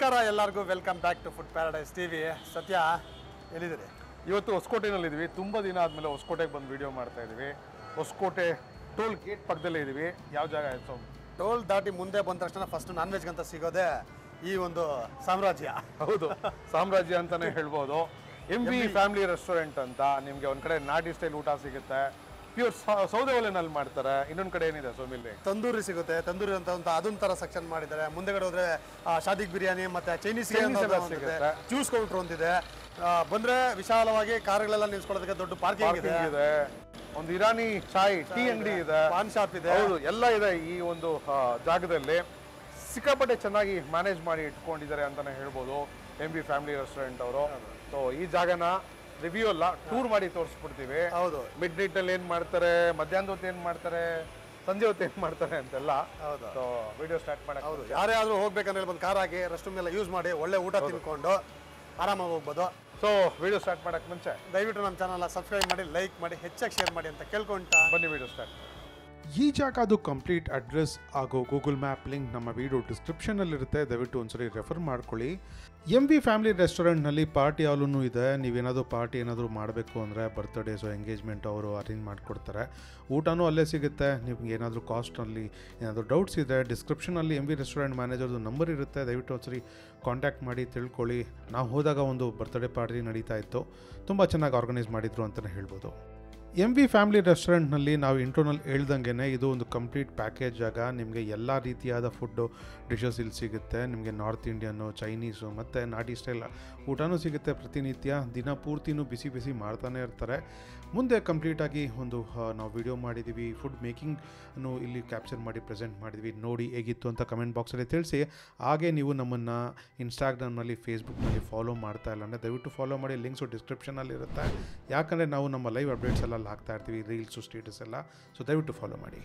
ನಮಸ್ಕಾರ ಎಲ್ಲರಿಗೂ welcome back to food paradise TV. Satya ಎಲ್ಲಿದ್ದೀರಿ? ಇವತ್ತು ಹೊಸಕೋಟೆನಲ್ಲಿದ್ದೀವಿ. ತುಂಬ ದಿನ ಆದಮೇಲೆ ಹೊಸಕೋಟೆಗೆ ಬಂದು ವಿಡಿಯೋ ಮಾಡ್ತಾ ಇದ್ದೀವಿ. ಹೊಸಕೋಟೆ ಟೋಲ್ ಗೇಟ್ ಪಕ್ಕದಲ್ಲೇ ಇದ್ದೀವಿ. ಯಾವ ಜಾಗ ಆಯಿತು? ಟೋಲ್ ದಾಟಿ ಮುಂದೆ ಬಂದ ತಕ್ಷಣ ಫಸ್ಟ್ ನಾನ್ ವೆಜ್ ಅಂತ ಸಿಗೋದೆ ಈ ಒಂದು ಸಾಮ್ರಾಜ್ಯ. ಹೌದು, ಸಾಮ್ರಾಜ್ಯ ಅಂತಲೇ ಹೇಳ್ಬೋದು. MV ಫ್ಯಾಮಿಲಿ ರೆಸ್ಟೋರೆಂಟ್ ಅಂತ. ನಿಮಗೆ ಒಂದು ಕಡೆ ನಾಟಿ ಸ್ಟೈಲ್ ಊಟ ಸಿಗುತ್ತೆ, ಪ್ಯೂರ್ ಸೌದೆ ಒಲೆನಲ್ಲಿ ಮಾಡ್ತಾರೆ. ಇನ್ನೊಂದು ಕಡೆ ಏನಿದೆ ಸೋಮಿಲ್ಲಿ? ತಂದೂರಿ ಸಿಗುತ್ತೆ. ತಂದೂರಿ ಅಂತ ಅದೊಂದು ಥರ ಸೆಕ್ಷನ್ ಮಾಡಿದ್ದಾರೆ. ಮುಂದೆಗಡೆ ಹೋದ್ರೆ ಶಾದಿಕ್ ಬಿರಿಯಾನಿ ಮತ್ತೆ ಚೈನೀಸ್ ಸಿಗುತ್ತೆ. ಜ್ಯೂಸ್ ಕೌಂಟರ್ ಒಂದಿದೆ. ಬಂದ್ರೆ ವಿಶಾಲವಾಗಿ ಕಾರುಗಳೆಲ್ಲ ನಿಲ್ಸ್ಕೊಳ್ಳೋದಕ್ಕೆ ದೊಡ್ಡ ಪಾರ್ಕಿಂಗ್ ಇದೆ. ಒಂದು ಇರಾನಿ ಚಾಯ್ ಟೀ ಅಂಗಡಿ ಇದೆ, ಪಾನ್ ಶಾಪ್ ಇದೆ. ಹೌದು, ಎಲ್ಲ ಇದೆ ಈ ಒಂದು ಜಾಗದಲ್ಲಿ. ಸಿಕ್ಕಾಪಟ್ಟೆ ಚೆನ್ನಾಗಿ ಮ್ಯಾನೇಜ್ ಮಾಡಿ ಇಟ್ಕೊಂಡಿದ್ದಾರೆ ಅಂತಾನೆ ಹೇಳ್ಬೋದು MV ಫ್ಯಾಮಿಲಿ ರೆಸ್ಟೋರೆಂಟ್ ಅವರು. ಸೊ ಈ ಜಾಗನ ರಿವ್ಯೂ ಅಲ್ಲ, ಟೂರ್ ಮಾಡಿ ತೋರಿಸ್ಬಿಡ್ತೀವಿ. ಹೌದು, ಮಿಡ್ ನೈಟ್ ಅಲ್ಲಿ ಏನ್ ಮಾಡ್ತಾರೆ, ಮಧ್ಯಾಹ್ನದ ಹೊತ್ತು ಏನ್ ಮಾಡ್ತಾರೆ, ಸಂಜೆ ಹೊತ್ತು ಏನ್ ಮಾಡ್ತಾರೆ ಅಂತೆಲ್ಲ. ಹೌದು, ಸೊ ವಿಡಿಯೋ ಸ್ಟಾರ್ಟ್ ಮಾಡಕ್ಕೆ. ಹೌದು, ಯಾರೇ ಆದ್ರೂ ಹೋಗ್ಬೇಕಂದ್ರೆ ಒಂದು ಕಾರ್ ಆಗಿ ರೆಸ್ಟ್ ರೂಮ್ ಎಲ್ಲ ಯೂಸ್ ಮಾಡಿ ಒಳ್ಳೆ ಊಟ ತಿನ್ಕೊಂಡು ಆರಾಮಾಗಿ ಹೋಗ್ಬೋದು. ಸೊ ವಿಡಿಯೋ ಸ್ಟಾರ್ಟ್ ಮಾಡಕ್ಕೆ ಮುಂಚೆ ದಯವಿಟ್ಟು ನಮ್ಮ ಚಾನಲ್ನ ಸಬ್ಸ್ಕ್ರೈಬ್ ಮಾಡಿ, ಲೈಕ್ ಮಾಡಿ, ಹೆಚ್ಚಾಗಿ ಶೇರ್ ಮಾಡಿ ಅಂತ ಕೇಳ್ಕೊಂತ ಬನ್ನಿ ವಿಡಿಯೋ ಸ್ಟಾರ್ಟ್. ಈ ಜಾಗದು ಕಂಪ್ಲೀಟ್ ಅಡ್ರೆಸ್ ಹಾಗೂ ಗೂಗಲ್ ಮ್ಯಾಪ್ ಲಿಂಕ್ ನಮ್ಮ ವಿಡಿಯೋ ಡಿಸ್ಕ್ರಿಪ್ಷನಲ್ಲಿರುತ್ತೆ. ದಯವಿಟ್ಟು ಒಂದ್ಸರಿ ರೆಫರ್ ಮಾಡ್ಕೊಳ್ಳಿ. MV ಫ್ಯಾಮಿಲಿ ರೆಸ್ಟೋರೆಂಟ್ನಲ್ಲಿ ಪಾರ್ಟಿ ಹಾಲೂ ಇದೆ. ನೀವೇನಾದರೂ ಪಾರ್ಟಿ ಏನಾದರೂ ಮಾಡಬೇಕು ಅಂದರೆ ಬರ್ತ್ಡೇಸು ಎಂಗೇಜ್ಮೆಂಟ್ ಅವರು ಅರೇಂಜ್ ಮಾಡಿಕೊಡ್ತಾರೆ. ಊಟನೂ ಅಲ್ಲೇ ಸಿಗುತ್ತೆ. ನಿಮ್ಗೆ ಏನಾದರೂ ಕಾಸ್ಟ್ನಲ್ಲಿ ಏನಾದರೂ ಡೌಟ್ಸ್ ಇದೆ, ಡಿಸ್ಕ್ರಿಪ್ಷನಲ್ಲಿ MV ರೆಸ್ಟೋರೆಂಟ್ ಮ್ಯಾನೇಜರ್ದು ನಂಬರ್ ಇರುತ್ತೆ. ದಯವಿಟ್ಟು ಒಂದ್ಸರಿ ಕಾಂಟ್ಯಾಕ್ಟ್ ಮಾಡಿ ತಿಳ್ಕೊಳ್ಳಿ. ನಾವು ಹೋದಾಗ ಒಂದು ಬರ್ತ್ಡೇ ಪಾರ್ಟಿ ನಡೀತಾ ಇತ್ತು, ತುಂಬ ಚೆನ್ನಾಗಿ ಆರ್ಗನೈಸ್ ಮಾಡಿದರು ಅಂತಲೇ ಹೇಳ್ಬೋದು. MV ಫ್ಯಾಮಿಲಿ ರೆಸ್ಟೋರೆಂಟ್ನಲ್ಲಿ ನಾವು ಇಂಟ್ರೋನಲ್ಲಿ ಹೇಳ್ದಂಗೆ ಇದು ಒಂದು ಕಂಪ್ಲೀಟ್ ಪ್ಯಾಕೇಜ್ ಜಾಗ. ನಿಮಗೆ ಎಲ್ಲ ರೀತಿಯಾದ ಫುಡ್ಡು ಡಿಶಸ್ ಇಲ್ಲಿ ಸಿಗುತ್ತೆ. ನಿಮಗೆ ನಾರ್ತ್ ಇಂಡಿಯನ್ನು, ಚೈನೀಸು ಮತ್ತು ನಾಟಿ ಸ್ಟೈಲ್ ಊಟನೂ ಸಿಗುತ್ತೆ. ಪ್ರತಿನಿತ್ಯ ದಿನ ಪೂರ್ತಿನೂ ಬಿಸಿ ಬಿಸಿ ಮಾಡ್ತಾನೆ ಇರ್ತಾರೆ. ಮುಂದೆ ಕಂಪ್ಲೀಟಾಗಿ ಒಂದು ನಾವು ವಿಡಿಯೋ ಮಾಡಿದ್ದೀವಿ, ಫುಡ್ ಮೇಕಿಂಗ್ನು ಇಲ್ಲಿ ಕ್ಯಾಪ್ಚರ್ ಮಾಡಿ ಪ್ರೆಸೆಂಟ್ ಮಾಡಿದ್ವಿ. ನೋಡಿ ಹೇಗಿತ್ತು ಅಂತ ಕಮೆಂಟ್ ಬಾಕ್ಸಲ್ಲಿ ತಿಳಿಸಿ. ಹಾಗೆ ನೀವು ನಮ್ಮನ್ನು ಇನ್ಸ್ಟಾಗ್ರಾಮ್ನಲ್ಲಿ, ಫೇಸ್ಬುಕ್ನಲ್ಲಿ ಫಾಲೋ ಮಾಡ್ತಾ ಇಲ್ಲ ಅಂದರೆ ದಯವಿಟ್ಟು ಫಾಲೋ ಮಾಡಿ. ಲಿಂಕ್ಸು ಡಿಸ್ಕ್ರಿಪ್ಷನಲ್ಲಿ ಇರುತ್ತೆ. ಯಾಕಂದರೆ ನಾವು ನಮ್ಮ ಲೈವ್ ಅಪ್ಡೇಟ್ಸ್ ಎಲ್ಲ ಹಾಕ್ತಾ ಇರ್ತೀವಿ, ರೀಲ್ಸು, ಸ್ಟೇಟಸ್ ಎಲ್ಲ. ಸೊ ದಯವಿಟ್ಟು ಫಾಲೋ ಮಾಡಿ.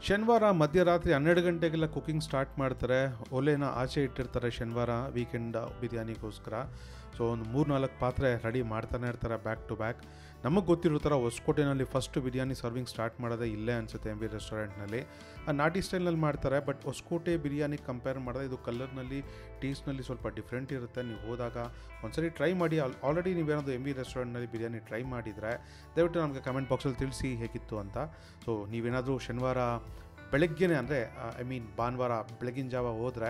ಶನಿವಾರ ಮಧ್ಯರಾತ್ರಿ 12 ಗಂಟೆಗೆಲ್ಲ ಕುಕಿಂಗ್ ಸ್ಟಾರ್ಟ್ ಮಾಡ್ತಾರೆ. ಒಲೆನ ಆಚೆ ಇಟ್ಟಿರ್ತಾರೆ ಶನಿವಾರ ವೀಕೆಂಡ್ ಬಿರಿಯಾನಿಗೋಸ್ಕರ. ಸೊ ಒಂದು 3-4 ಪಾತ್ರೆ ರೆಡಿ ಮಾಡ್ತಾನೆ ಇರ್ತಾರೆ ಬ್ಯಾಕ್ ಟು ಬ್ಯಾಕ್. ನಮಗೆ ಗೊತ್ತಿರೋ ಥರ ಹೊಸಕೋಟೆನಲ್ಲಿ ಫಸ್ಟ್ ಬಿರಿಯಾನಿ ಸರ್ವಿಂಗ್ ಸ್ಟಾರ್ಟ್ ಮಾಡೋದೇ ಇಲ್ಲೇ ಅನಿಸುತ್ತೆ. MV ರೆಸ್ಟೋರೆಂಟ್ನಲ್ಲಿ ನಾಟಿ ಸ್ಟೈಲ್ನಲ್ಲಿ ಮಾಡ್ತಾರೆ. ಬಟ್ ಹೊಸಕೋಟೆ ಬಿರಿಯಾನಿ ಕಂಪೇರ್ ಮಾಡಿದ್ರೆ ಇದು ಕಲರ್ನಲ್ಲಿ, ಟೇಸ್ಟ್ನಲ್ಲಿ ಸ್ವಲ್ಪ ಡಿಫ್ರೆಂಟ್ ಇರುತ್ತೆ. ನೀವು ಹೋದಾಗ ಒಂದ್ಸರಿ ಟ್ರೈ ಮಾಡಿ. ಆಲ್ರೆಡಿ ನೀವೇನಾದರೂ MV ರೆಸ್ಟೋರೆಂಟ್ನಲ್ಲಿ ಬಿರಿಯಾನಿ ಟ್ರೈ ಮಾಡಿದರೆ ದಯವಿಟ್ಟು ನಮಗೆ ಕಮೆಂಟ್ ಬಾಕ್ಸಲ್ಲಿ ತಿಳಿಸಿ ಹೇಗಿತ್ತು ಅಂತ. ಸೊ ನೀವೇನಾದರೂ ಶನಿವಾರ ಬೆಳಗ್ಗೆನೇ ಅಂದರೆ ಭಾನುವಾರ ಬೆಳಗಿನ ಜಾವ ಹೋದರೆ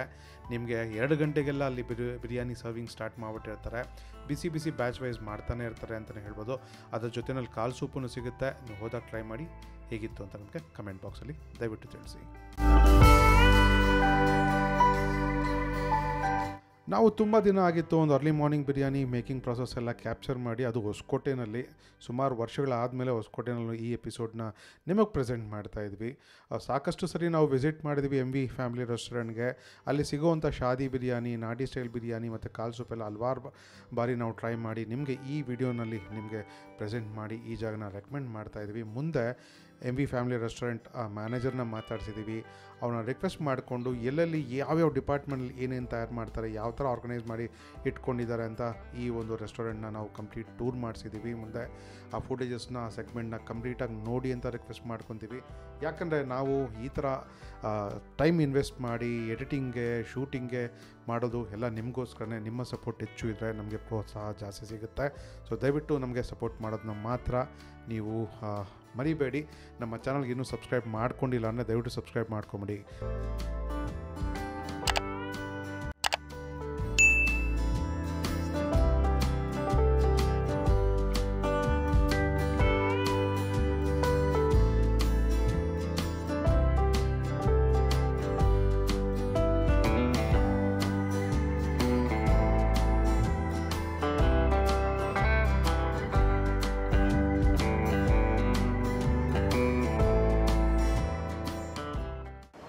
ನಿಮಗೆ 2 ಗಂಟೆಗೆಲ್ಲ ಅಲ್ಲಿ ಬಿರಿಯಾನಿ ಸರ್ವಿಂಗ್ ಸ್ಟಾರ್ಟ್ ಮಾಡಿಬಿಟ್ಟಿರ್ತಾರೆ. ಬಿಸಿ ಬಿಸಿ ಬ್ಯಾಚ್ ವೈಸ್ ಮಾಡ್ತಾನೆ ಇರ್ತಾರೆ ಅಂತಲೇ ಹೇಳ್ಬೋದು. ಅದ್ರ ಜೊತೆಯಲ್ಲಿ ಕಾಲ್ ಸೂಪೂ ಸಿಗುತ್ತೆ. ನೀವು ಹೋದಾಗ ಟ್ರೈ ಮಾಡಿ ಹೇಗಿತ್ತು ಅಂತ ನಮಗೆ ಕಮೆಂಟ್ ಬಾಕ್ಸಲ್ಲಿ ದಯವಿಟ್ಟು ತಿಳಿಸಿ. ನಾವು ತುಂಬ ದಿನ ಆಗಿತ್ತು ಒಂದು early morning biryani making process ಎಲ್ಲ ಕ್ಯಾಪ್ಚರ್ ಮಾಡಿ, ಅದು ಹೊಸಕೋಟೆನಲ್ಲಿ ಸುಮಾರು ವರ್ಷಗಳಾದಮೇಲೆ ಹೊಸಕೋಟೆನಲ್ಲಿ ಈ ಎಪಿಸೋಡ್ನ ನಿಮಗೆ ಪ್ರೆಸೆಂಟ್ ಮಾಡ್ತಾಯಿದ್ವಿ. ಸಾಕಷ್ಟು ಸರಿ ನಾವು ವಿಸಿಟ್ ಮಾಡಿದ್ವಿ MV ಫ್ಯಾಮಿಲಿ ರೆಸ್ಟೋರೆಂಟ್ಗೆ. ಅಲ್ಲಿ ಸಿಗೋವಂಥ ಶಾದಿ ಬಿರಿಯಾನಿ, ನಾಟಿ ಸ್ಟೈಲ್ ಬಿರಿಯಾನಿ ಮತ್ತು ಕಾಲ್ ಸೂಪ್ ಎಲ್ಲ ಹಲವಾರು ಬಾರಿ ನಾವು ಟ್ರೈ ಮಾಡಿ ನಿಮಗೆ ಈ ವಿಡಿಯೋನಲ್ಲಿ ನಿಮಗೆ ಪ್ರೆಸೆಂಟ್ ಮಾಡಿ ಈ ಜಾಗನ ರೆಕಮೆಂಡ್ ಮಾಡ್ತಾಯಿದ್ವಿ. ಮುಂದೆ MV ಫ್ಯಾಮಿಲಿ ರೆಸ್ಟೋರೆಂಟ್ ಮ್ಯಾನೇಜರ್ನ ಮಾತಾಡ್ಸಿದ್ದೀವಿ. ಅವ್ರನ್ನ ರಿಕ್ವೆಸ್ಟ್ ಮಾಡಿಕೊಂಡು ಎಲ್ಲೆಲ್ಲಿ ಯಾವ್ಯಾವ ಡಿಪಾರ್ಟ್ಮೆಂಟಲ್ಲಿ ಏನೇನು ತಯಾರು ಮಾಡ್ತಾರೆ, ಯಾವ ಥರ ಆರ್ಗನೈಸ್ ಮಾಡಿ ಇಟ್ಕೊಂಡಿದ್ದಾರೆ ಅಂತ ಈ ಒಂದು ರೆಸ್ಟೋರೆಂಟ್ನ ನಾವು ಕಂಪ್ಲೀಟ್ ಟೂರ್ ಮಾಡಿಸಿದ್ದೀವಿ. ಮುಂದೆ ಆ ಫುಟೇಜಸ್ನ, ಆ ಸೆಗ್ಮೆಂಟ್ನ ಕಂಪ್ಲೀಟಾಗಿ ನೋಡಿ ಅಂತ ರಿಕ್ವೆಸ್ಟ್ ಮಾಡ್ಕೊತೀವಿ. ಯಾಕಂದರೆ ನಾವು ಈ ಥರ ಟೈಮ್ ಇನ್ವೆಸ್ಟ್ ಮಾಡಿ ಎಡಿಟಿಂಗ್ಗೆ, ಶೂಟಿಂಗ್ಗೆ ಮಾಡೋದು ಎಲ್ಲ ನಿಮಗೋಸ್ಕರನೇ. ನಿಮ್ಮ ಸಪೋರ್ಟ್ ಹೆಚ್ಚು ಇದ್ದರೆ ನಮಗೆ ಪ್ರೋತ್ಸಾಹ ಜಾಸ್ತಿ ಸಿಗುತ್ತೆ. ಸೊ ದಯವಿಟ್ಟು ನಮಗೆ ಸಪೋರ್ಟ್ ಮಾಡೋದನ್ನ ಮಾತ್ರ ನೀವು ಮರಿಬೇಡಿ. ನಮ್ಮ ಚಾನಲ್ಗೆ ಇನ್ನೂ ಸಬ್ಸ್ಕ್ರೈಬ್ ಮಾಡ್ಕೊಂಡಿಲ್ಲ ಅಂದರೆ ದಯವಿಟ್ಟು ಸಬ್ಸ್ಕ್ರೈಬ್ ಮಾಡ್ಕೊಂಬಿಡಿ.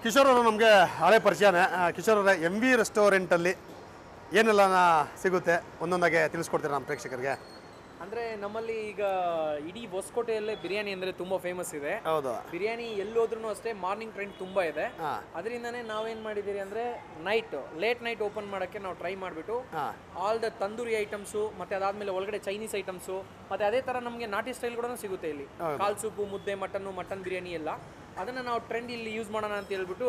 ಕಿಶೋರ್ ಅವರು ನಮಗೆ ಹಳೆ ಪರಿಚಯನೇ. ಕಿಶೋರ್ ಅವರೇ, MV ರೆಸ್ಟೋರೆಂಟಲ್ಲಿ ಏನೆಲ್ಲ ಸಿಗುತ್ತೆ ಒಂದೊಂದಾಗೆ ತಿಳಿಸ್ಕೊಡ್ತೀರಾ ನಮ್ಮ ಪ್ರೇಕ್ಷಕರಿಗೆ? ಅಂದರೆ ನಮ್ಮಲ್ಲಿ ಈಗ ಇಡೀ ಹೊಸಕೋಟೆಯಲ್ಲೇ ಬಿರಿಯಾನಿ ಅಂದರೆ ತುಂಬ ಫೇಮಸ್ ಇದೆ. ಹೌದು. ಬಿರಿಯಾನಿ ಎಲ್ಲೋದ್ರೂ ಅಷ್ಟೇ ಮಾರ್ನಿಂಗ್ ಟ್ರೆಂಡ್ ತುಂಬ ಇದೆ. ಅದರಿಂದನೇ ನಾವೇನು ಮಾಡಿದ್ದೀರಿ ಅಂದರೆ ಲೇಟ್ ನೈಟ್ ಓಪನ್ ಮಾಡೋಕ್ಕೆ ನಾವು ಟ್ರೈ ಮಾಡಿಬಿಟ್ಟು ಆಲ್ ದ ತಂದೂರಿ ಐಟಮ್ಸು, ಮತ್ತು ಅದಾದಮೇಲೆ ಒಳಗಡೆ ಚೈನೀಸ್ ಐಟಮ್ಸು, ಮತ್ತು ಅದೇ ಥರ ನಮಗೆ ನಾಟಿ ಸ್ಟೈಲ್ ಕೂಡ ಸಿಗುತ್ತೆ ಇಲ್ಲಿ. ಕಾಲ್ ಸೂಪು, ಮುದ್ದೆ, ಮಟನ್ ಬಿರಿಯಾನಿ ಎಲ್ಲ ಅದನ್ನು ನಾವು ಟ್ರೆಂಡ್ ಇಲ್ಲಿ ಯೂಸ್ ಮಾಡೋಣ ಅಂತ ಹೇಳ್ಬಿಟ್ಟು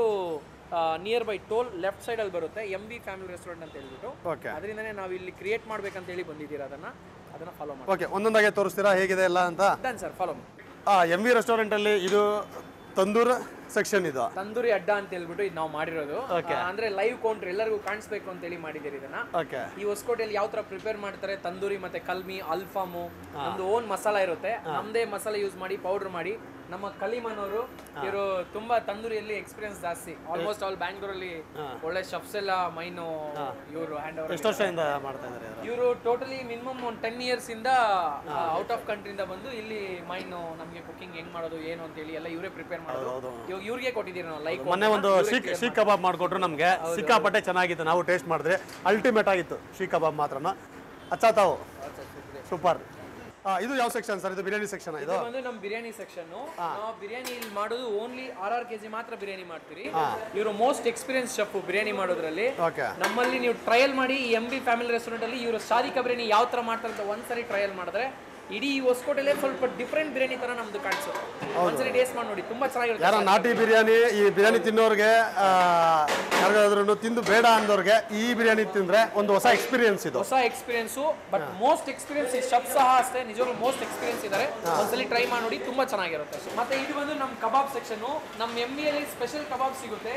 ನಿಯರ್ ಬೈ ಟೋಲ್ ಲೆಫ್ಟ್ ಸೈಡಲ್ಲಿ ಬರುತ್ತೆ MV ಫ್ಯಾಮಿಲಿ ರೆಸ್ಟೋರೆಂಟ್ ಅಂತ ಹೇಳ್ಬಿಟ್ಟು. ಅದರಿಂದನೇ ನಾವು ಇಲ್ಲಿ ಕ್ರಿಯೇಟ್ ಮಾಡ್ಬೇಕಂತ ಹೇಳಿ ಬಂದಿದ್ದೀರಾ. ಅದನ್ನ ಫಾಲೋ ಮಾಡಿ. ಓಕೆ, ಒಂದೊಂದಾಗೆ ತೋರಿಸ್ತೀರಾ ಹೇಗಿದೆ ಎಲ್ಲ ಅಂತ? Done sir, follow. MV ರೆಸ್ಟೋರೆಂಟಲ್ಲಿ ಇದು ತಂದೂರ್ ಸೆಕ್ಷನ್, ಇದು ತಂದೂರಿ ಅಡ್ಡ ಅಂತ ಹೇಳ್ಬಿಟ್ಟು ಇದು ನಾವು ಮಾಡಿರೋದು. ಅಂದ್ರೆ ಲೈವ್ ಕೌಂಟರ್ ಎಲ್ಲರಿಗೂ ಕಾಣಿಸ್ಬೇಕು ಅಂತ ಹೇಳಿ ಮಾಡಿದ್ದೀರಿ ಇದನ್ನ. ಈ ಹೊಸಕೋಟೆಯಲ್ಲಿ ಯಾವ ತರ ಪ್ರಿಪೇರ್ ಮಾಡ್ತಾರೆ ತಂದೂರಿ ಮತ್ತೆ ಕಲ್ಮಿ, ಅಲ್ಫಾಮು, ನಮ್ದು ಓನ್ ಮಸಾಲ ಇರುತ್ತೆ. ನಮ್ದೇ ಮಸಾಲ ಯೂಸ್ ಮಾಡಿ ಪೌಡರ್ ಮಾಡಿ ನಮ್ಮ ಕಲಿಮನ್ ಅವರು ಇವರು ತುಂಬಾ ತಂದೂರಿಯಲ್ಲಿ ಎಕ್ಸ್ಪೀರಿಯನ್ಸ್ ಜಾಸ್ತಿ. ಆಲ್ಮೋಸ್ಟ್ ಆಲ್ ಬ್ಯಾಂಗ್ಳೂರಲ್ಲಿ ಒಳ್ಳೆ ಶೆಫ್ಸ್ ಎಲ್ಲ ಮೈನು ಇವರು ಹ್ಯಾಂಡ್ ಓವರ್. ಎಷ್ಟು ವರ್ಷದಿಂದ ಮಾಡ್ತಾ ಇದ್ದಾರೆ ಇವರು? ಟೋಟಲಿ ಮಿನಿಮಮ್ ಒಂದು 10 years ಇಂದ ಔಟ್ ಆಫ್ ಕಂಟ್ರಿಯಿಂದ ಬಂದು ಇಲ್ಲಿ ಮೈನು ನಮಗೆ ಕುಕಿಂಗ್ ಹೆಂಗ್ ಮಾಡೋದು ಏನು ಅಂತ ಹೇಳಿ ಎಲ್ಲ ಇವರೇ ಪ್ರಿಪೇರ್ ಮಾಡೋದು. ಇವಾಗ ಇವ್ರಿಗೆ ಕೊಟ್ಟಿದ್ದೀರಿ ನಾವು. ಲೈಕ್ ಮೊನ್ನೆ ಒಂದು ಶೀಖ್ ಕಬಾಬ್ ಮಾಡಿಕೊಟ್ರು ನಮಗೆ, ಸಿಕ್ಕಾಪಟ್ಟೆ ಚೆನ್ನಾಗಿತ್ತು. ನಾವು ಟೇಸ್ಟ್ ಮಾಡಿದ್ರೆ ಅಲ್ಟಿಮೇಟ್ ಆಗಿತ್ತು ಶೀಖ್ ಕಬಾಬ್ ಮಾತ್ರನ. ಅಚ್ಚಾ ತಾವು ಸೂಪರ್. ಇದು ಯಾವ ಸೆಕ್ಷನ್ ಸರ್? ಇದು ಬಿರಿಯಾನಿ ಸೆಕ್ಷನ್. ಇದು ಬಂದು ನಮ್ಮ ಬಿರಿಯಾನಿ ಸೆಕ್ಷನ್. ನಾವು ಬಿರಿಯಾನಿ ಇಲ್ಲಿ ಮಾಡೋದು ಓನ್ಲಿ 6 kg ಮಾತ್ರ ಬಿರಿಯಾನಿ ಮಾಡ್ತೀರಿ. ಇವರು ಮೋಸ್ಟ್ ಎಕ್ಸ್ಪೀರಿಯನ್ಸ್ ಶೆಫ್ ಬಿರಿಯಾನಿ ಮಾಡೋದ್ರಲ್ಲಿ. ನಮ್ಮಲ್ಲಿ ನೀವು ಟ್ರಯಲ್ ಮಾಡಿ MV ಫ್ಯಾಮಿಲಿ ರೆಸ್ಟೋರೆಂಟ್ ಅಲ್ಲಿ ಇವರು ಶಾದಿಕಾ ಬಿರಿಯಾನಿ ಯಾವ ತರ ಮಾಡ್ತಾರೆ ಅಂತ ಒಂದ್ಸರಿ ಟ್ರಯಲ್ ಮಾಡಿದ್ರೆ ಇಡೀ ಹೊಸಕೋಟೆಲ್ಲೇ ಸ್ವಲ್ಪ ಡಿಫ್ರೆಂಟ್ ಬಿರಿಯಾನಿ ತರ ನಮ್ದು ಕಾಣಿಸುತ್ತೆ. ಒಂದ್ಸರಿ ಟೇಸ್ಟ್ ಮಾಡಿ ನೋಡಿ, ತುಂಬಾ ಚೆನ್ನಾಗಿರುತ್ತೆ. ಯಾರ ನಾಟಿ ಬಿರಿಯಾನಿ, ಈ ಬಿರಿಯಾನಿ ತಿನ್ನೋರಿಗೆ, ಯಾರಿಗಾದ್ರೂ ತಿಂದು ಬೇಡ ಅಂದವ್ರಿಗೆ ಈ ಬಿರಿಯಾನಿ ತಿಂದ್ರೆ ಒಂದು ಹೊಸ ಎಕ್ಸ್ಪೀರಿಯನ್ಸ್. ಇದು ಹೊಸ experience, but most experience chef ಸಹ ಅಷ್ಟೇ, ನಿಜವಾಗ್ಲೂ ಮೋಸ್ಟ್ ಎಕ್ಸ್ಪೀರಿಯನ್ಸ್ ಇದ್ದಾರೆ. ಒಂದ್ಸಲಿ ಟ್ರೈ ಮಾಡಿ ನೋಡಿ, ತುಂಬಾ ಚೆನ್ನಾಗಿರುತ್ತೆ. ಮತ್ತೆ ಇದು ಬಂದು ನಮ್ಮ ಕಬಾಬ್ ಸೆಕ್ಷನ್. ನಮ್ಮ MVಯಲ್ಲಿ ಸ್ಪೆಷಲ್ ಕಬಾಬ್ ಸಿಗುತ್ತೆ.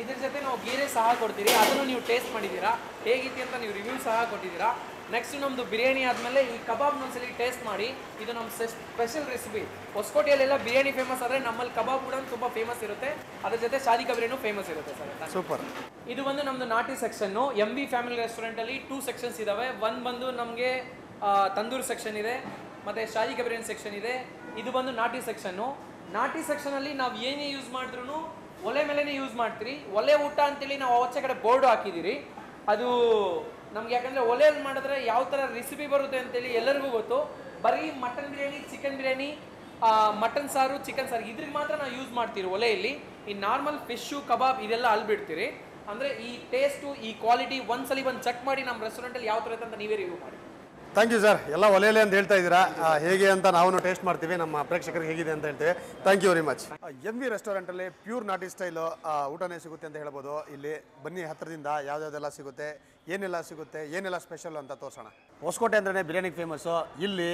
ಇದ್ರ ಜೊತೆ ನಾವು ಗೀರೆ ಸಹ ಕೊಡ್ತೀರಿ. ಅದನ್ನು ನೀವು ಟೇಸ್ಟ್ ಮಾಡಿದ್ದೀರಾ, ಹೇಗಿತ್ತು ಅಂತ ನೀವು ರಿವ್ಯೂ ಸಹ ಕೊಟ್ಟಿದ್ದೀರಾ. ನೆಕ್ಸ್ಟ್ ನಮ್ಮದು ಬಿರಿಯಾನಿ ಆದಮೇಲೆ ಈ ಕಬಾಬ್ ಒಂದ್ಸಲಿ ಟೇಸ್ಟ್ ಮಾಡಿ. ಇದು ನಮ್ಮ ಸ್ಪೆಷಲ್ ರೆಸಿಪಿ. ಹೊಸಕೋಟೆಯಲ್ಲೆಲ್ಲ ಬಿರಿಯಾನಿ ಫೇಮಸ್ ಆದರೆ ನಮ್ಮಲ್ಲಿ ಕಬಾಬ್ ಕೂಡ ತುಂಬ ಫೇಮಸ್ ಇರುತ್ತೆ. ಅದ್ರ ಜೊತೆ ಶಾದಿಕಾ ಬಿರಿಯಾನಿ ಫೇಮಸ್ ಇರುತ್ತೆ ಸರ್. ಸೂಪರ್. ಇದು ಬಂದು ನಮ್ಮದು ನಾಟಿ ಸೆಕ್ಷನ್ನು. MV ಫ್ಯಾಮಿಲಿ ರೆಸ್ಟೋರೆಂಟಲ್ಲಿ 2 sections ಇದ್ದಾವೆ. ಒಂದು ಬಂದು ನಮಗೆ ತಂದೂರು ಸೆಕ್ಷನ್ ಇದೆ, ಮತ್ತು ಶಾದಿಕಾ ಬಿರಿಯಾನಿ ಸೆಕ್ಷನ್ ಇದೆ. ಇದು ಬಂದು ನಾಟಿ ಸೆಕ್ಷನ್ನು. ನಾಟಿ ಸೆಕ್ಷನಲ್ಲಿ ನಾವು ಏನೇ ಯೂಸ್ ಮಾಡಿದ್ರೂ ಒಲೆ ಮೇಲೇ ಯೂಸ್ ಮಾಡ್ತೀರಿ. ಒಲೆ ಊಟ ಅಂತೇಳಿ ನಾವು ಆಚೆ ಕಡೆ ಬೋರ್ಡು ಹಾಕಿದ್ದೀರಿ. ಅದು ನಮ್ಗೆ ಯಾಕಂದರೆ ಒಲೆಯಲ್ಲಿ ಮಾಡಿದ್ರೆ ಯಾವ ಥರ ರೆಸಿಪಿ ಬರುತ್ತೆ ಅಂತೇಳಿ ಎಲ್ಲರಿಗೂ ಗೊತ್ತು. ಬರೀ mutton biryani, chicken biryani, mutton ಸಾರು, ಚಿಕನ್ ಸಾರು ಇದ್ರಿಗೆ ಮಾತ್ರ ನಾವು ಯೂಸ್ ಮಾಡ್ತೀರಿ ಒಲೆಯಲ್ಲಿ. ಈ ನಾರ್ಮಲ್ ಫಿಶ್ಶು, ಕಬಾಬ್ ಇದೆಲ್ಲ ಅಲ್ಲಿ ಬಿಡ್ತೀರಿ. ಅಂದರೆ ಈ ಟೇಸ್ಟು, ಈ ಕ್ವಾಲಿಟಿ ಒಂದ್ಸಲಿ ಬಂದು ಚೆಕ್ ಮಾಡಿ ನಮ್ಮ ರೆಸ್ಟೋರೆಂಟಲ್ಲಿ ಯಾವ ಥರ ಇರುತ್ತೆ ಅಂತ ನೀವೇ ರಿವ್ಯೂ ಮಾಡಿ. Thank you sir. ಎಲ್ಲ ಒಲೆಯಲ್ಲೇ ಅಂತ ಹೇಳ್ತಾ ಇದ್ದೀರಾ, ಹೇಗೆ ಅಂತ ನಾವು ಟೇಸ್ಟ್ ಮಾಡ್ತೀವಿ, ನಮ್ಮ ಪ್ರೇಕ್ಷಕರಿಗೆ ಹೇಗಿದೆ ಅಂತ ಹೇಳ್ತೀವಿ. Thank you very much. MV ರೆಸ್ಟೋರೆಂಟಲ್ಲಿ ಪ್ಯೂರ್ ನಾಟಿ ಸ್ಟೈಲು ಊಟನೇ ಸಿಗುತ್ತೆ ಅಂತ ಹೇಳ್ಬೋದು. ಇಲ್ಲಿ ಬನ್ನಿ, ಹತ್ತಿರದಿಂದ ಯಾವ್ಯಾವ್ದೆಲ್ಲ ಸಿಗುತ್ತೆ, ಏನೆಲ್ಲ ಸಿಗುತ್ತೆ, ಏನೆಲ್ಲ ಸ್ಪೆಷಲ್ ಅಂತ ತೋರಿಸೋಣ. ಹೊಸಕೋಟೆ ಅಂದ್ರೆ ಬಿರಿಯಾನಿಗೆ ಫೇಮಸ್ಸು. ಇಲ್ಲಿ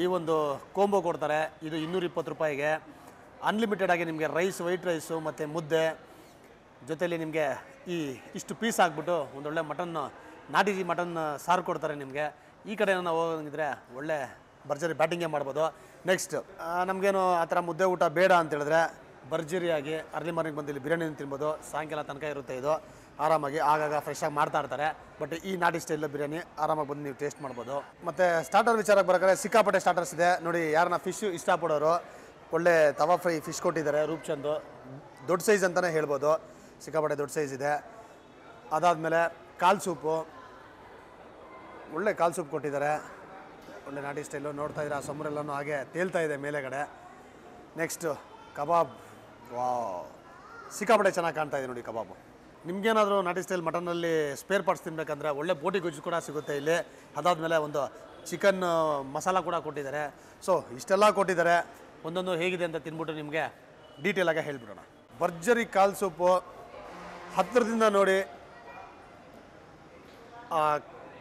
ಈ ಒಂದು ಕೋಂಬೋ ಕೊಡ್ತಾರೆ. ಇದು 220 ರೂಪಾಯಿಗೆ ಅನ್ಲಿಮಿಟೆಡ್ ಆಗಿ ನಿಮಗೆ ರೈಸ್, ವೈಟ್ ರೈಸು ಮತ್ತು ಮುದ್ದೆ ಜೊತೆಲಿ ನಿಮಗೆ ಇಷ್ಟು ಪೀಸ್ ಹಾಕ್ಬಿಟ್ಟು ಒಂದೊಳ್ಳೆ ನಾಟಿ ಮಟನ್ ಸಾರು ಕೊಡ್ತಾರೆ ನಿಮಗೆ. ಈ ಕಡೆ ನಾವು ಹೋಗಿದ್ರೆ ಒಳ್ಳೆ ಭರ್ಜರಿ ಬ್ಯಾಟಿಂಗೇ ಮಾಡ್ಬೋದು. ನೆಕ್ಸ್ಟ್ ನಮಗೇನು ಆ ಥರ ಮುದ್ದೆ ಊಟ ಬೇಡ ಅಂತ ಹೇಳಿದ್ರೆ ಭರ್ಜರಿಯಾಗಿ ಅರ್ಲಿ ಮಾರ್ನಿಂಗ್ ಬಂದು ಇಲ್ಲಿ ಬಿರಿಯಾನಿ ತಿನ್ಬೋದು. ಸಾಯಂಕಾಲ ತನಕ ಇರುತ್ತೆ ಇದು ಆರಾಮಾಗಿ. ಆಗಾಗ ಫ್ರೆಶಾಗಿ ಮಾಡ್ತಾ ಇರ್ತಾರೆ. ಬಟ್ ಈ ನಾಟಿ ಸ್ಟೈಲ್ ಬಿರಿಯಾನಿ ಆರಾಮಾಗಿ ಬಂದು ನೀವು ಟೇಸ್ಟ್ ಮಾಡ್ಬೋದು. ಮತ್ತು ಸ್ಟಾರ್ಟರ್ ವಿಚಾರಕ್ಕೆ ಬರೋಕೆ ಸಿಕ್ಕಾಪಟ್ಟೆ ಸ್ಟಾರ್ಟರ್ಸ್ ಇದೆ ನೋಡಿ. ಯಾರನ್ನ ಫಿಶ್ ಇಷ್ಟಪಡೋರು ಒಳ್ಳೆ ತವಾ ಫ್ರೈ ಫಿಶ್ ಕೊಟ್ಟಿದ್ದಾರೆ, ರೂಪ್ಚಂದು. ದೊಡ್ಡ ಸೈಜ್ ಅಂತಲೇ ಹೇಳ್ಬೋದು, ಸಿಕ್ಕಾಪಟ್ಟೆ ದೊಡ್ಡ ಸೈಜ್ ಇದೆ. ಅದಾದಮೇಲೆ ಕಾಲ್ ಸೂಪು, ಒಳ್ಳೆ ಕಾಲ್ ಸೂಪ್ ಕೊಟ್ಟಿದ್ದಾರೆ, ಒಳ್ಳೆ ನಾಟಿ ಸ್ಟೈಲು. ನೋಡ್ತಾ ಇದ್ರೆ ಆ ಸಮರೆಲ್ಲನೂ ಹಾಗೆ ತೇಲ್ತಾ ಇದೆ ಮೇಲೆಗಡೆ. ನೆಕ್ಸ್ಟು ಕಬಾಬ್, ವಾವ್, ಸಿಕ್ಕಾಪಟ್ಟೆ ಚೆನ್ನಾಗಿ ಕಾಣ್ತಾ ಇದೆ ನೋಡಿ ಕಬಾಬು. ನಿಮಗೇನಾದರೂ ನಾಟಿ ಸ್ಟೈಲ್ ಮಟನ್ನಲ್ಲಿ ಸ್ಪೇರ್ ಪಾರ್ಟ್ಸ್ ತಿನ್ನಬೇಕಂದ್ರೆ ಒಳ್ಳೆ ಬೋಟಿ ಗೊಜ್ಜು ಕೂಡ ಸಿಗುತ್ತೆ ಇಲ್ಲಿ. ಅದಾದಮೇಲೆ ಒಂದು ಚಿಕನ್ ಮಸಾಲ ಕೂಡ ಕೊಟ್ಟಿದ್ದಾರೆ. ಸೊ ಇಷ್ಟೆಲ್ಲ ಕೊಟ್ಟಿದ್ದಾರೆ. ಒಂದೊಂದು ಹೇಗಿದೆ ಅಂತ ತಿನ್ಬಿಟ್ಟು ನಿಮಗೆ ಡೀಟೇಲಾಗಿ ಹೇಳ್ಬಿಡೋಣ. ಭರ್ಜರಿ ಕಾಲ್ ಸೂಪು ಹತ್ತಿರದಿಂದ ನೋಡಿ. ಆ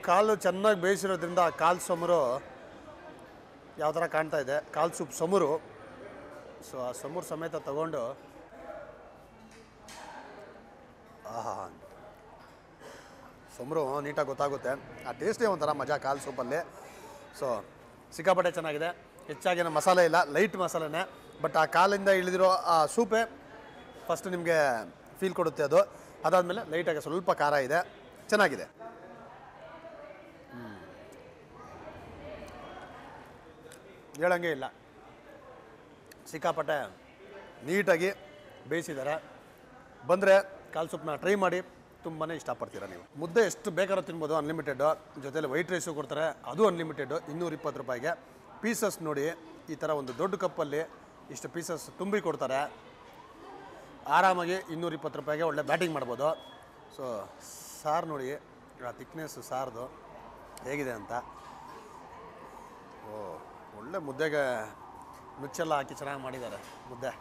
ಕಾಲು ಚೆನ್ನಾಗಿ ಬೇಯಿಸಿರೋದ್ರಿಂದ ಆ ಕಾಲು ಸಮರು ಯಾವ ಥರ ಕಾಣ್ತಾ ಇದೆ, ಕಾಲು ಸೂಪ್ ಸಮರು. ಸೊ ಆ ಸಮೂರು ಸಮೇತ ತಗೊಂಡು ಸಮರು ನೀಟಾಗಿ ಗೊತ್ತಾಗುತ್ತೆ. ಆ ಟೇಸ್ಟೇ ಒಂಥರ ಮಜಾ ಕಾಲು ಸೂಪಲ್ಲಿ. ಸೊ ಸಿಕ್ಕಾಪಟ್ಟೆ ಚೆನ್ನಾಗಿದೆ. ಹೆಚ್ಚಾಗೇನು ಮಸಾಲೆ ಇಲ್ಲ, ಲೈಟ್ ಮಸಾಲೆನೇ. ಬಟ್ ಆ ಕಾಲಿಂದ ಇಳಿದಿರೋ ಆ ಸೂಪೇ ಫಸ್ಟ್ ನಿಮಗೆ ಫೀಲ್ ಕೊಡುತ್ತೆ ಅದು. ಅದಾದಮೇಲೆ ಲೈಟಾಗಿ ಸ್ವಲ್ಪ ಖಾರ ಇದೆ, ಚೆನ್ನಾಗಿದೆ. ಹೇಳಂಗೆ ಇಲ್ಲ, ಸಿಕ್ಕಾಪಟ್ಟೆ ನೀಟಾಗಿ ಬೇಯಿಸಿದ್ದಾರೆ. ಬಂದರೆ ಕಾಲು ಸೂಪ್ನ ಟ್ರೈ ಮಾಡಿ, ತುಂಬಾ ಇಷ್ಟಪಡ್ತೀರಾ ನೀವು. ಮುದ್ದೆ ಎಷ್ಟು ಬೇಕಾದ್ರೂ ತಿನ್ಬೋದು, ಅನ್ಲಿಮಿಟೆಡ್ಡು. ಜೊತೆಲಿ ವೈಟ್ ರೈಸು ಕೊಡ್ತಾರೆ, ಅದು ಅನ್ಲಿಮಿಟೆಡ್ಡು, 220 ರೂಪಾಯಿಗೆ. ಪೀಸಸ್ ನೋಡಿ, ಈ ಥರ ಒಂದು ದೊಡ್ಡ ಕಪ್ಪಲ್ಲಿ ಇಷ್ಟು ಪೀಸಸ್ ತುಂಬಿ ಕೊಡ್ತಾರೆ. ಆರಾಮಾಗಿ 220 ರೂಪಾಯಿಗೆ ಒಳ್ಳೆ ಬ್ಯಾಟಿಂಗ್ ಮಾಡ್ಬೋದು. ಸೊ ಸಾರು ನೋಡಿ, ಆ ಥಿಕ್ನೆಸ್ಸು ಸಾರ್ದು ಹೇಗಿದೆ ಅಂತ. ಒಳ್ಳೆ ಮುದ್ದೆಗೆ ನುಚ್ಚೆಲ್ಲ ಹಾಕಿ ಚೆನ್ನಾಗಿ ಮಾಡಿದ್ದಾರೆ ಮುದ್ದೆ.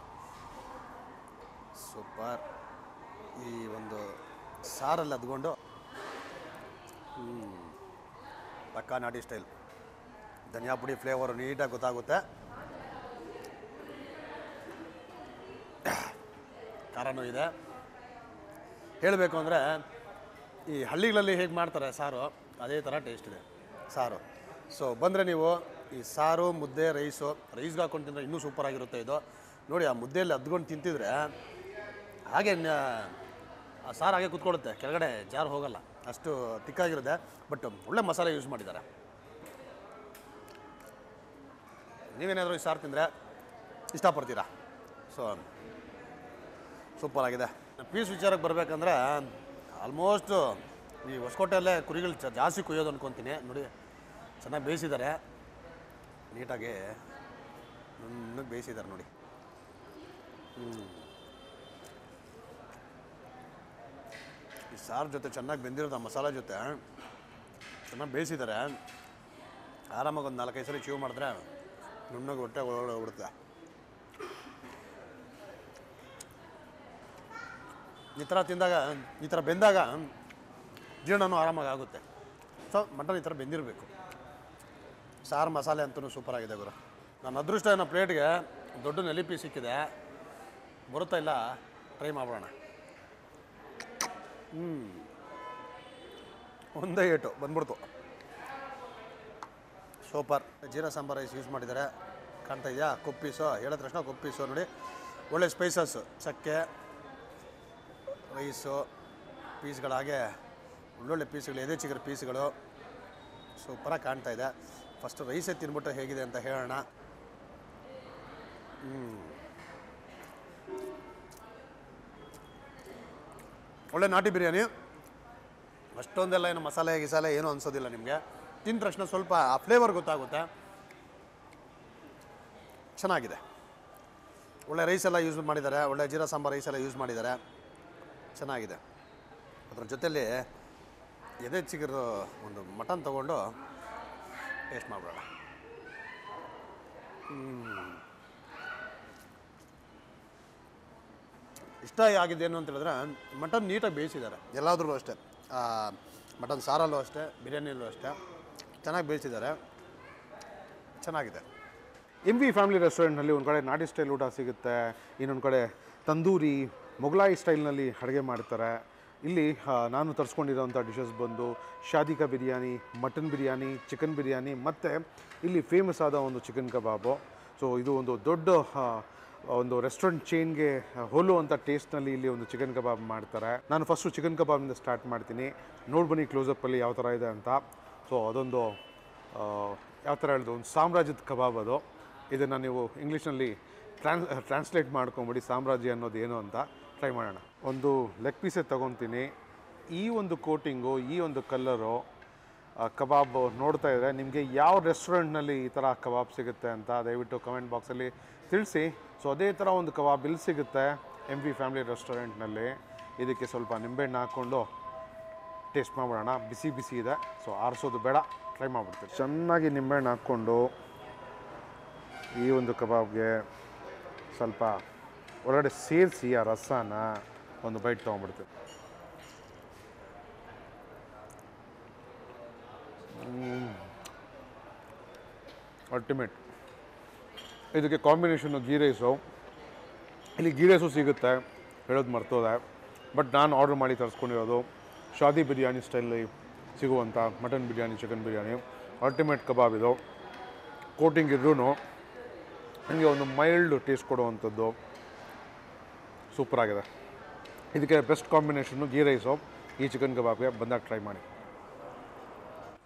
ಸೂಪರ್. ಈ ಒಂದು ಸಾರಲ್ಲಿ ಅದ್ಕೊಂಡು ಪಕ್ಕಾ ನಾಟಿ ಸ್ಟೈಲ್. ಧನಿಯಾ ಪುಡಿ ಫ್ಲೇವರು ನೀಟಾಗಿ ಗೊತ್ತಾಗುತ್ತೆ. ಖಾರನೂ ಇದೆ. ಹೇಳಬೇಕು ಅಂದರೆ ಈ ಹಳ್ಳಿಗಳಲ್ಲಿ ಹೇಗೆ ಮಾಡ್ತಾರೆ ಸಾರು, ಅದೇ ಥರ ಟೇಸ್ಟ್ ಇದೆ ಸಾರು. ಸೊ ಬಂದರೆ ನೀವು ಈ ಸಾರು, ಮುದ್ದೆ, ರೈಸ್ಗೆ ಹಾಕ್ಕೊಂಡು ತಿಂದರೆ ಇನ್ನೂ ಸೂಪರಾಗಿರುತ್ತೆ ಇದು. ನೋಡಿ, ಆ ಮುದ್ದೆಯಲ್ಲಿ ಅದ್ಕೊಂಡು ತಿಂತಿದ್ರೆ ಹಾಗೆ ಆ ಸಾರು ಹಾಗೆ ಕೂತ್ಕೊಳ್ಳುತ್ತೆ, ಕೆಳಗಡೆ ಜಾರು ಹೋಗಲ್ಲ, ಅಷ್ಟು ತಿಕ್ಕಾಗಿರುತ್ತೆ. ಬಟ್ ಒಳ್ಳೆ ಮಸಾಲೆ ಯೂಸ್ ಮಾಡಿದ್ದಾರೆ. ನೀವೇನಾದರೂ ಈ ಸಾರು ತಿಂದರೆ ಇಷ್ಟಪಡ್ತೀರಾ. ಸೊ ಸೂಪರಾಗಿದೆ. ಪೀಸ್ ವಿಚಾರಕ್ಕೆ ಬರಬೇಕಂದ್ರೆ ಆಲ್ಮೋಸ್ಟು ಈ ಹೊಸಕೋಟೆಯಲ್ಲೇ ಕುರಿಗಳು ಜಾಸ್ತಿ ಕುಯ್ಯೋದು ಅಂದ್ಕೊತೀನಿ. ನೋಡಿ, ಚೆನ್ನಾಗಿ ಬೇಯಿಸಿದ್ದಾರೆ, ನೀಟಾಗಿ ನುಣ್ಣಗೆ ಬೇಯಿಸಿದ್ದಾರೆ ನೋಡಿ. ಈ ಸಾರು ಜೊತೆ ಚೆನ್ನಾಗಿ ಬೆಂದಿರೋದು, ಆ ಮಸಾಲೆ ಜೊತೆ ಚೆನ್ನಾಗಿ ಬೇಯಿಸಿದ್ದಾರೆ. ಆರಾಮಾಗಿ ಒಂದು 4-5 ಸಲ ಚೀವ್ ಮಾಡಿದ್ರೆ ನುಣ್ಣಗೆ ಹೊಟ್ಟೆ ಒಳಗಡೆ ಬಿಡುತ್ತೆ. ಈ ಥರ ತಿಂದಾಗ, ಈ ಥರ ಬೆಂದಾಗ ಜೀರ್ಣನೂ ಆರಾಮಾಗಿ ಆಗುತ್ತೆ. ಸೊ ಮಟನ್ ಈ ಥರ ಬೆಂದಿರಬೇಕು. ಸಾರು ಮಸಾಲೆ ಅಂತೂ ಸೂಪರಾಗಿದೆ ಗುರು. ನನ್ನ ಅದೃಷ್ಟ ಏನೋ ಪ್ಲೇಟ್ಗೆ ದೊಡ್ಡ ನೆಲಿ ಪೀಸ್ ಸಿಕ್ಕಿದೆ. ಬರುತ್ತಾ ಇಲ್ಲ, ಟ್ರೈ ಮಾಡೋಣ. ಒಂದೇ ಏಟು ಬಂದ್ಬಿಡ್ತು. Super. Jeera sambar rice use ಮಾಡಿದ್ದಾರೆ, ಕಾಣ್ತಾ ಇದೆಯಾ? ಕೊಪ್ಪೀಸು ಹೇಳಿದ ತಕ್ಷಣ ಕೊಪ್ಪೀಸು ನೋಡಿ, ಒಳ್ಳೆ ಸ್ಪೈಸಸ್ಸು, ಚಕ್ಕೆ, ರೈಸು, ಪೀಸ್ಗಳು, ಹಾಗೆ ಒಳ್ಳೊಳ್ಳೆ ಪೀಸ್ಗಳು, ಎದೆ ಚಿಗರ ಪೀಸ್ಗಳು ಸೂಪರಾಗಿ ಕಾಣ್ತಾ ಇದೆ. ಫಸ್ಟು ರೈಸೇ ತಿನ್ಬಿಟ್ಟು ಹೇಗಿದೆ ಅಂತ ಹೇಳೋಣ. ಒಳ್ಳೆ ನಾಟಿ ಬಿರಿಯಾನಿ. ಅಷ್ಟೊಂದೆಲ್ಲ ಏನು ಮಸಾಲೆ ಗಿಸಾಲೆ ಏನೂ ಅನಿಸೋದಿಲ್ಲ ನಿಮಗೆ. ತಿಂದ ತಕ್ಷಣ ಸ್ವಲ್ಪ ಆ ಫ್ಲೇವರ್ ಗೊತ್ತಾಗುತ್ತೆ. ಚೆನ್ನಾಗಿದೆ. ಒಳ್ಳೆ ರೈಸೆಲ್ಲ ಯೂಸ್ ಮಾಡಿದ್ದಾರೆ, ಒಳ್ಳೆ ಜೀರಾ ಸಾಂಬಾರು ರೈಸೆಲ್ಲ ಯೂಸ್ ಮಾಡಿದ್ದಾರೆ, ಚೆನ್ನಾಗಿದೆ. ಅದ್ರ ಜೊತೆಯಲ್ಲಿ ಎದೆ ಚಿಗುರು ಒಂದು ಮಟನ್ ತೊಗೊಂಡು ಟೇಸ್ಟ್ ಮಾಡೋಣ. ಇಷ್ಟ ಆಗಿದ್ದೇನು ಅಂತ ಹೇಳಿದ್ರೆ, ಮಟನ್ ನೀಟಾಗಿ ಬೇಯಿಸಿದ್ದಾರೆ ಎಲ್ಲಾದ್ರೂ ಅಷ್ಟೇ. ಮಟನ್ ಸಾರಲ್ಲೂ ಅಷ್ಟೇ, ಬಿರಿಯಾನಿಯಲ್ಲೂ ಅಷ್ಟೇ ಚೆನ್ನಾಗಿ ಬೇಯಿಸಿದ್ದಾರೆ, ಚೆನ್ನಾಗಿದೆ. MV ಫ್ಯಾಮಿಲಿ ರೆಸ್ಟೋರೆಂಟ್ನಲ್ಲಿ ಒಂದು ಕಡೆ ನಾಟಿ ಸ್ಟೈಲ್ ಊಟ ಸಿಗುತ್ತೆ, ಇನ್ನೊಂದು ಕಡೆ ತಂದೂರಿ ಮೊಘಲಾಯಿ ಸ್ಟೈಲ್ನಲ್ಲಿ ಅಡುಗೆ ಮಾಡ್ತಾರೆ. ಇಲ್ಲಿ ನಾನು ತರಿಸ್ಕೊಂಡಿರೋಂಥ ಡಿಶಸ್ ಬಂದು ಶಾದಿ ಕಾ ಬಿರಿಯಾನಿ, ಮಟನ್ ಬಿರಿಯಾನಿ, ಚಿಕನ್ ಬಿರಿಯಾನಿ, ಮತ್ತು ಇಲ್ಲಿ ಫೇಮಸ್ ಆದ ಒಂದು ಚಿಕನ್ ಕಬಾಬು. ಸೊ ಇದು ಒಂದು ದೊಡ್ಡ ಒಂದು ರೆಸ್ಟೋರೆಂಟ್ ಚೈನ್ಗೆ ಹೋಲುವಂಥ ಟೇಸ್ಟ್ನಲ್ಲಿ ಇಲ್ಲಿ ಒಂದು ಚಿಕನ್ ಕಬಾಬ್ ಮಾಡ್ತಾರೆ. ನಾನು ಫಸ್ಟು ಚಿಕನ್ ಕಬಾಬಿಂದ ಸ್ಟಾರ್ಟ್ ಮಾಡ್ತೀನಿ. ನೋಡ್ಬನ್ನಿ ಕ್ಲೋಸಪ್ಪಲ್ಲಿ ಯಾವ ಥರ ಇದೆ ಅಂತ. ಸೊ ಅದೊಂದು ಯಾವ ಥರ ಹೇಳಿದ್ರು, ಒಂದು ಸಾಮ್ರಾಜ್ಯದ ಕಬಾಬ್ ಅದು. ಇದನ್ನು ನೀವು ಇಂಗ್ಲೀಷ್ನಲ್ಲಿ ಟ್ರಾನ್ಸ್ಲೇಟ್ ಮಾಡ್ಕೊಂಬಿಡಿ, ಸಾಮ್ರಾಜ್ಯ ಅನ್ನೋದು ಏನು ಅಂತ. ಟ್ರೈ ಮಾಡೋಣ. ಒಂದು ಲೆಗ್ ಪೀಸೇ ತೊಗೊತೀನಿ. ಈ ಒಂದು ಕೋಟಿಂಗು, ಈ ಒಂದು ಕಲ್ಲರು ಕಬಾಬ್ ನೋಡ್ತಾ ಇದ್ದರೆ ನಿಮಗೆ ಯಾವ ರೆಸ್ಟೋರೆಂಟ್ನಲ್ಲಿ ಈ ಥರ ಕಬಾಬ್ ಸಿಗುತ್ತೆ ಅಂತ ದಯವಿಟ್ಟು ಕಮೆಂಟ್ ಬಾಕ್ಸಲ್ಲಿ ತಿಳಿಸಿ. ಸೊ ಅದೇ ಥರ ಒಂದು ಕಬಾಬ್ ಇಲ್ಲಿ ಸಿಗುತ್ತೆ MV ಫ್ಯಾಮಿಲಿ ರೆಸ್ಟೋರೆಂಟ್ನಲ್ಲಿ. ಇದಕ್ಕೆ ಸ್ವಲ್ಪ ನಿಂಬೆಹಣ್ಣು ಹಾಕ್ಕೊಂಡು ಟೇಸ್ಟ್ ಮಾಡಿಬಿಡೋಣ. ಬಿಸಿ ಬಿಸಿ ಇದೆ, ಸೊ ಆರಿಸೋದು ಬೇಡ, ಟ್ರೈ ಮಾಡಿಬಿಡ್ತೀವಿ. ಚೆನ್ನಾಗಿ ನಿಂಬೆಹಣ್ಣು ಹಾಕ್ಕೊಂಡು ಈ ಒಂದು ಕಬಾಬ್ಗೆ ಸ್ವಲ್ಪ ಒಳಗಡೆ ಸೇರಿಸಿ ಆ ರಸನ ಒಂದು ಬೈಟ್ ತೊಗೊಂಡ್ಬಿಡ್ತೀವಿ. ಅಲ್ಟಿಮೇಟ್. ಇದಕ್ಕೆ ಕಾಂಬಿನೇಷನ್ನು ಗೀ ರೈಸು. ಇಲ್ಲಿ ಗೀ ರೈಸು ಸಿಗುತ್ತೆ, ಹೇಳೋದು ಮರ್ತೋದೆ. ಬಟ್ ನಾನು ಆರ್ಡ್ರ್ ಮಾಡಿ ತರಿಸ್ಕೊಂಡಿರೋದು ಶಾದಿ ಬಿರಿಯಾನಿ ಸ್ಟೈಲಲ್ಲಿ ಸಿಗುವಂಥ mutton biryani, chicken biryani. Ultimate kebab ಇದು. ಕೋಟಿಂಗ್ ಇದ್ರೂ ನನಗೆ ಒಂದು ಮೈಲ್ಡ್ ಟೇಸ್ಟ್ ಕೊಡುವಂಥದ್ದು. ಸೂಪರಾಗಿದೆ. ಇದಕ್ಕೆ ಬೆಸ್ಟ್ ಕಾಂಬಿನೇಷನ್ನು ಗೀ ರೈಸು. ಈ ಚಿಕನ್ ಕಬಾಬ್ಗೆ ಬಂದಾಗ ಟ್ರೈ ಮಾಡಿ.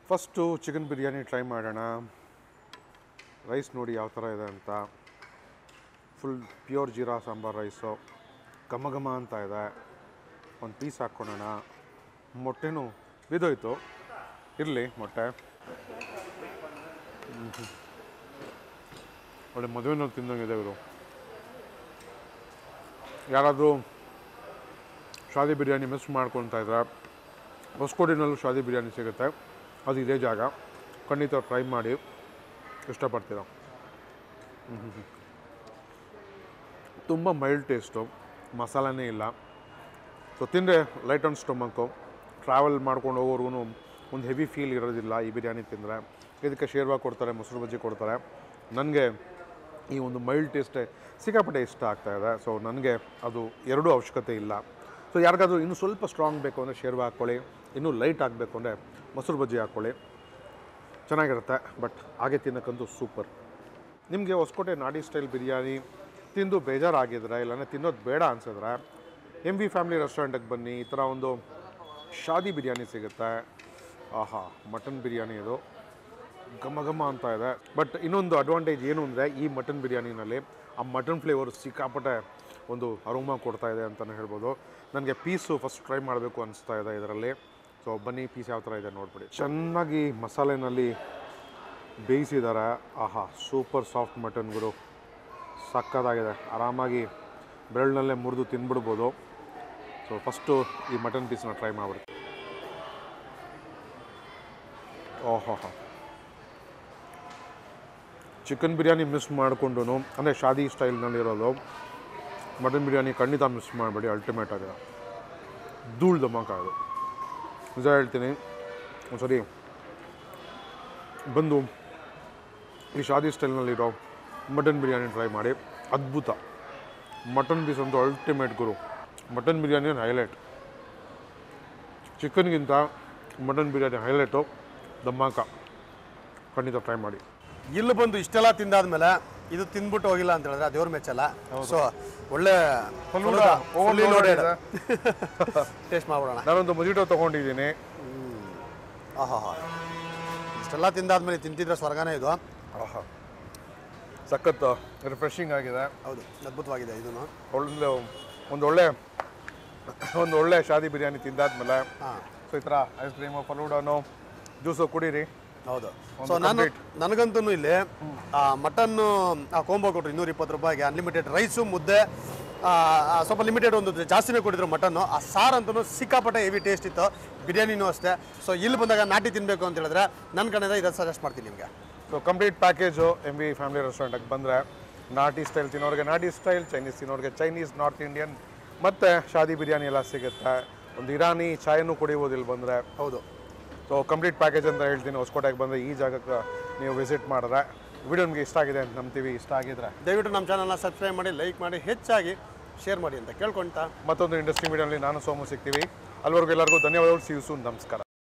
ಫಸ್ಟು ಚಿಕನ್ ಬಿರಿಯಾನಿ ಟ್ರೈ ಮಾಡೋಣ. ರೈಸ್ ನೋಡಿ ಯಾವ ಥರ ಇದೆ ಅಂತ. Full pure jeera sambar rice, ಘಮ ಘಮ ಅಂತ ಇದೆ. ಒಂದು ಪೀಸ್ ಹಾಕ್ಕೊಳ್ಳೋಣ. ಮೊಟ್ಟೆನೂ ಬಿದ್ದೋಯ್ತು, ಇರಲಿ ಮೊಟ್ಟೆ. ಒಳ್ಳೆ ಮದುವೆನಲ್ಲಿ ತಿಂದಂಗಿದೆ ಇವರು. ಯಾರಾದರೂ ಶಾದಿ ಬಿರಿಯಾನಿ ಮಿಸ್ ಮಾಡ್ಕೊತಾ ಇದ್ರೆ ಹೊಸಕೋಟೆನಲ್ಲೂ ಶಾದಿ ಬಿರಿಯಾನಿ ಸಿಗುತ್ತೆ, ಅದು ಇದೇ ಜಾಗ. ಖಂಡಿತ ಟ್ರೈ ಮಾಡಿ, ಇಷ್ಟಪಡ್ತೀರ. ತುಂಬ ಮೈಲ್ಡ್ ಟೇಸ್ಟು, ಮಸಾಲನೇ ಇಲ್ಲ. ಸೊ ತಿಂದರೆ ಲೈಟ್ ಆನ್ ಸ್ಟೊಮಕ್ಕು, ಟ್ರಾವೆಲ್ ಮಾಡ್ಕೊಂಡು ಹೋಗೋರ್ಗು ಒಂದು ಹೆವಿ ಫೀಲ್ ಇರೋದಿಲ್ಲ ಈ ಬಿರಿಯಾನಿ ತಿಂದರೆ. ಇದಕ್ಕೆ ಶೇರ್ವಾ ಕೊಡ್ತಾರೆ, ಮೊಸರು ಬಜ್ಜಿ ಕೊಡ್ತಾರೆ. ನನಗೆ ಈ ಒಂದು ಮೈಲ್ಡ್ ಟೇಸ್ಟೇ ಸಿಕ್ಕಾಪಟ್ಟೆ ಇಷ್ಟ ಆಗ್ತಾಯಿದೆ. ಸೊ ನನಗೆ ಅದು ಎರಡೂ ಅವಶ್ಯಕತೆ ಇಲ್ಲ. ಸೊ ಯಾರಿಗಾದ್ರೂ ಇನ್ನೂ ಸ್ವಲ್ಪ ಸ್ಟ್ರಾಂಗ್ ಬೇಕು ಅಂದರೆ ಶೇರ್ವಾ ಹಾಕ್ಕೊಳ್ಳಿ, ಇನ್ನೂ ಲೈಟ್ ಆಗಬೇಕು ಅಂದರೆ ಮೊಸರು ಬಜ್ಜಿ ಹಾಕ್ಕೊಳ್ಳಿ, ಚೆನ್ನಾಗಿರುತ್ತೆ. ಬಟ್ ಹಾಗೆ ತಿನ್ನೋಕ್ಕಂತೂ ಸೂಪರ್. ನಿಮಗೆ ಹೊಸಕೋಟೆ ನಾಟಿ ಸ್ಟೈಲ್ ಬಿರಿಯಾನಿ ತಿಂದು ಬೇಜಾರಾಗಿದ್ರೆ, ಇಲ್ಲಾಂದರೆ ತಿನ್ನೋದು ಬೇಡ ಅನಿಸಿದ್ರೆ MV ಫ್ಯಾಮಿಲಿ ರೆಸ್ಟೋರೆಂಟಿಗೆ ಬನ್ನಿ. ಈ ಥರ ಒಂದು ಶಾದಿ ಬಿರಿಯಾನಿ ಸಿಗುತ್ತೆ. ಆಹಾ, ಮಟನ್ ಬಿರಿಯಾನಿ ಇದು ಘಮ ಘಮ ಅಂತ ಇದೆ. ಬಟ್ ಇನ್ನೊಂದು ಅಡ್ವಾಂಟೇಜ್ ಏನು ಅಂದರೆ ಈ ಮಟನ್ ಬಿರಿಯಾನಿನಲ್ಲಿ ಆ ಮಟನ್ ಫ್ಲೇವರ್ ಸಿಕ್ಕಾಪಟ್ಟೆ ಒಂದು ಅರೋಮಾ ಕೊಡ್ತಾ ಇದೆ ಅಂತಲೇ ಹೇಳ್ಬೋದು. ನನಗೆ ಪೀಸು ಫಸ್ಟ್ ಟ್ರೈ ಮಾಡಬೇಕು ಅನಿಸ್ತಾ ಇದೆ ಇದರಲ್ಲಿ. ಸೊ ಬನ್ನಿ, ಪೀಸ್ ಯಾವ ಥರ ಇದೆ ನೋಡ್ಬಿಡಿ. ಚೆನ್ನಾಗಿ ಮಸಾಲೆನಲ್ಲಿ ಬೇಯಿಸಿದ್ದಾರೆ. ಆಹಾ, ಸೂಪರ್ ಸಾಫ್ಟ್ ಮಟನ್ ಗುರು, ಸಕ್ಕತ್ತಾಗಿದೆ. ಆರಾಮಾಗಿ ಬೆರಳಿನಲ್ಲೇ ಮುರಿದು ತಿನ್ಬಿಡ್ಬೋದು. ಸೊ ಫಸ್ಟು ಈ ಮಟನ್ ಪೀಸ್ನ ಟ್ರೈ ಮಾಡಿಬಿಡ್ತೀನಿ. ಓಹೋ, ಚಿಕನ್ ಬಿರಿಯಾನಿ ಮಿಸ್ ಮಾಡಿಕೊಂಡು, ಅಂದರೆ ಶಾದಿ ಸ್ಟೈಲ್ನಲ್ಲಿರೋದು ಮಟನ್ ಬಿರಿಯಾನಿ ಖಂಡಿತ ಮಿಸ್ ಮಾಡಬೇಡಿ, ಅಲ್ಟಿಮೇಟ್ ಆಗಿದೆ. ಧೂಳು ಧಮಾಕ ಅದು, ನಿಜ ಹೇಳ್ತೀನಿ. ಒಂದ್ಸರಿ ಬಂದು ಈ ಶಾದಿ ಸ್ಟೈಲ್ನಲ್ಲಿರೋ ಮಟನ್ ಬಿರಿಯಾನಿ ಟ್ರೈ ಮಾಡಿ, ಅದ್ಭುತ. ಮಟನ್ ಪೀಸ್ ಅಂತೂ ಅಲ್ಟಿಮೇಟ್ ಗುರು. ಮಟನ್ ಬಿರಿಯಾನಿ ಹೈಲೈಟ್, ಚಿಕನ್ಗಿಂತ ಮಟನ್ ಬಿರಿಯಾನಿ ಹೈಲೈಟು, ಧಮಾಕ. ಖಂಡಿತ ಟ್ರೈ ಮಾಡಿ. ಇಲ್ಲಿ ಬಂದು ಇಷ್ಟೆಲ್ಲ ತಿಂದಾದ್ಮೇಲೆ ಇದು ತಿಂದ್ಬಿಟ್ಟು ಹೋಗಿಲ್ಲ ಅಂತ ಹೇಳಿದ್ರೆ ದೇವ್ರ ಮೆಚ್ಚಲ್ಲ. ಸೊ ಒಳ್ಳೆ ಟೇಸ್ಟ್ ಮಾಡ್ಬಿಡೋಣ. ನಾನೊಂದು ಮೊಜಿಟೋ ತೊಗೊಂಡಿದ್ದೀನಿ. ಆಹಾ, ಇಷ್ಟೆಲ್ಲ ತಿಂದಾದ್ಮೇಲೆ ತಿಂತಿದ್ರೆ ಸ್ವರ್ಗನೇ ಇದು. ಆಹಾ, ಸಖತ್ ರಿಫ್ರೆಶಿಂಗ್ ಆಗಿದೆ. ಹೌದು, ಅದ್ಭುತವಾಗಿದೆ ಇದನ್ನು. ಒಂದು ಒಳ್ಳೆ ಶಾದಿ ಬಿರಿಯಾನಿ ತಿಂದಾದ್ಮೇಲೆ ಸೊ ಈ ಥರ ಐಸ್ ಕ್ರೀಮು, ಫಲೂಡಾನು, ಜ್ಯೂಸು ಕುಡೀರಿ. ಹೌದು. ಸೊ ನನಗಂತೂ ಇಲ್ಲಿ ಮಟನ್ನು ಕೋಂಬೋ ಕೊಟ್ಟರು 220 ರೂಪಾಯಿಗೆ. ಅನ್ಲಿಮಿಟೆಡ್ ರೈಸು, ಮುದ್ದೆ, ಸ್ವಲ್ಪ ಲಿಮಿಟೆಡ್ ಒಂದು ಜಾಸ್ತಿನೇ ಕೊಟ್ಟಿದ್ರು ಮಟನ್ನು. ಆ ಸಾರಂತೂ ಸಿಕ್ಕಾಪಟ್ಟೆ ಹೆವಿ ಟೇಸ್ಟ್ ಇತ್ತು, ಬಿರಿಯಾನಿನೂ ಅಷ್ಟೇ. ಸೊ ಇಲ್ಲಿ ಬಂದಾಗ ನಾಟಿ ತಿನ್ನಬೇಕು ಅಂತ ಹೇಳಿದ್ರೆ ನನ್ನ ಕಡೆಯಿಂದ ಇದನ್ನು ಸಜೆಸ್ಟ್ ಮಾಡ್ತೀನಿ ನಿಮಗೆ. So complete package MV family ರೆಸ್ಟೋರೆಂಟಿಗೆ ಬಂದರೆ ನಾಟಿ ಸ್ಟೈಲ್ ತಿನ್ನೋರಿಗೆ ನಾಟಿ ಸ್ಟೈಲ್, ಚೈನೀಸ್ ತಿನ್ನೋರಿಗೆ ಚೈನೀಸ್, ನಾರ್ತ್ ಇಂಡಿಯನ್ ಮತ್ತು ಶಾದಿ ಬಿರಿಯಾನಿ ಎಲ್ಲ ಸಿಗುತ್ತೆ. ಒಂದು ಇರಾನಿ ಚಾಯನ್ನು ಕುಡಿಬೋದು ಇಲ್ಲಿ ಬಂದರೆ. ಹೌದು. ಸೊ ಕಂಪ್ಲೀಟ್ ಪ್ಯಾಕೇಜ್ ಅಂತ ಹೇಳ್ತೀನಿ. ಹೊಸಕೋಟೆಗೆ ಬಂದರೆ ಈ ಜಾಗಕ್ಕೆ ನೀವು ವಿಸಿಟ್ ಮಾಡಿದ್ರೆ ವಿಡಿಯೋ ನಿಮಗೆ ಇಷ್ಟ ಆಗಿದೆ ಅಂತ ನಂಬ್ತೀವಿ. ಇಷ್ಟ ಆಗಿದ್ರೆ ದಯವಿಟ್ಟು ನಮ್ಮ ಚಾನಲ್ನ ಸಬ್ಸ್ಕ್ರೈಬ್ ಮಾಡಿ, ಲೈಕ್ ಮಾಡಿ, ಹೆಚ್ಚಾಗಿ ಶೇರ್ ಮಾಡಿ ಅಂತ ಕೇಳ್ಕೊಳ್ತಾ ಮತ್ತೊಂದು ಇಂಟ್ರೆಸ್ಟಿಂಗ್ ವಿಡಿಯೋನಲ್ಲಿ ನಾನು ಸೋಮು ಸಿಗ್ತೀವಿ. ಅಲ್ಲಿವರೆಗೂ ಎಲ್ಲರಿಗೂ ಧನ್ಯವಾದಗಳು. See you soon. ನಮಸ್ಕಾರ.